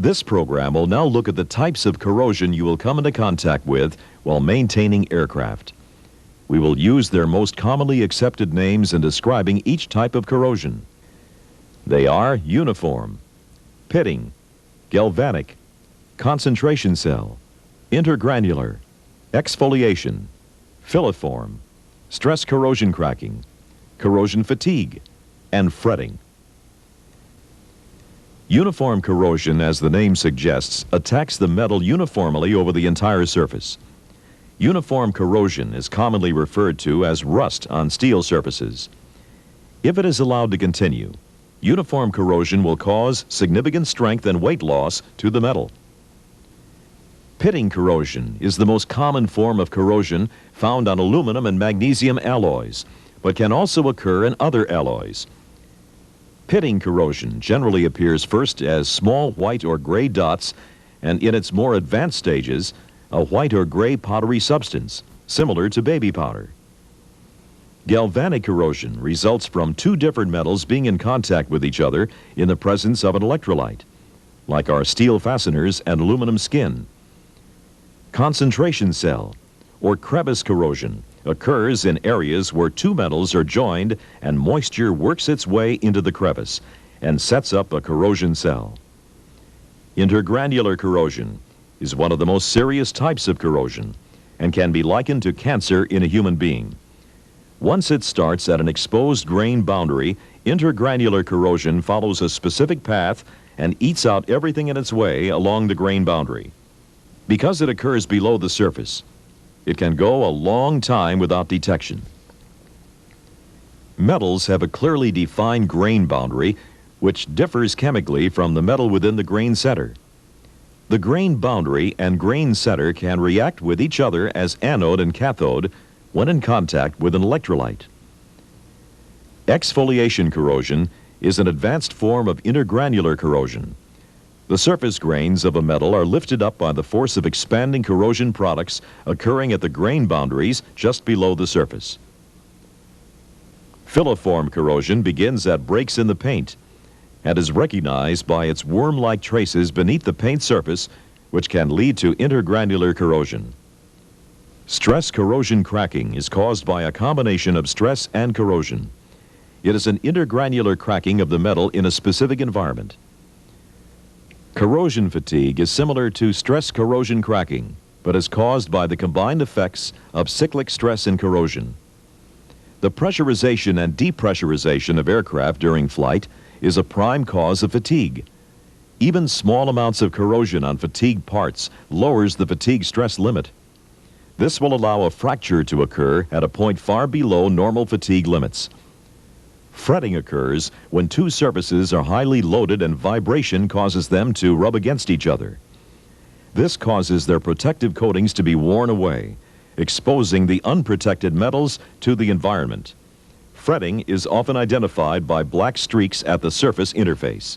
This program will now look at the types of corrosion you will come into contact with while maintaining aircraft. We will use their most commonly accepted names in describing each type of corrosion. They are uniform, pitting, galvanic, concentration cell, intergranular, exfoliation, filiform, stress corrosion cracking, corrosion fatigue, and fretting. Uniform corrosion, as the name suggests, attacks the metal uniformly over the entire surface. Uniform corrosion is commonly referred to as rust on steel surfaces. If it is allowed to continue, uniform corrosion will cause significant strength and weight loss to the metal. Pitting corrosion is the most common form of corrosion found on aluminum and magnesium alloys, but can also occur in other alloys. Pitting corrosion generally appears first as small white or gray dots, and in its more advanced stages, a white or gray powdery substance, similar to baby powder. Galvanic corrosion results from two different metals being in contact with each other in the presence of an electrolyte, like our steel fasteners and aluminum skin. Concentration cell, or crevice corrosion, occurs in areas where two metals are joined and moisture works its way into the crevice and sets up a corrosion cell. Intergranular corrosion is one of the most serious types of corrosion and can be likened to cancer in a human being. Once it starts at an exposed grain boundary, intergranular corrosion follows a specific path and eats out everything in its way along the grain boundary. Because it occurs below the surface, it can go a long time without detection. Metals have a clearly defined grain boundary, which differs chemically from the metal within the grain center. The grain boundary and grain center can react with each other as anode and cathode when in contact with an electrolyte. Exfoliation corrosion is an advanced form of intergranular corrosion. The surface grains of a metal are lifted up by the force of expanding corrosion products occurring at the grain boundaries just below the surface. Filiform corrosion begins at breaks in the paint and is recognized by its worm-like traces beneath the paint surface, which can lead to intergranular corrosion. Stress corrosion cracking is caused by a combination of stress and corrosion. It is an intergranular cracking of the metal in a specific environment. Corrosion fatigue is similar to stress corrosion cracking, but is caused by the combined effects of cyclic stress and corrosion. The pressurization and depressurization of aircraft during flight is a prime cause of fatigue. Even small amounts of corrosion on fatigue parts lowers the fatigue stress limit. This will allow a fracture to occur at a point far below normal fatigue limits. Fretting occurs when two surfaces are highly loaded and vibration causes them to rub against each other. This causes their protective coatings to be worn away, exposing the unprotected metals to the environment. Fretting is often identified by black streaks at the surface interface.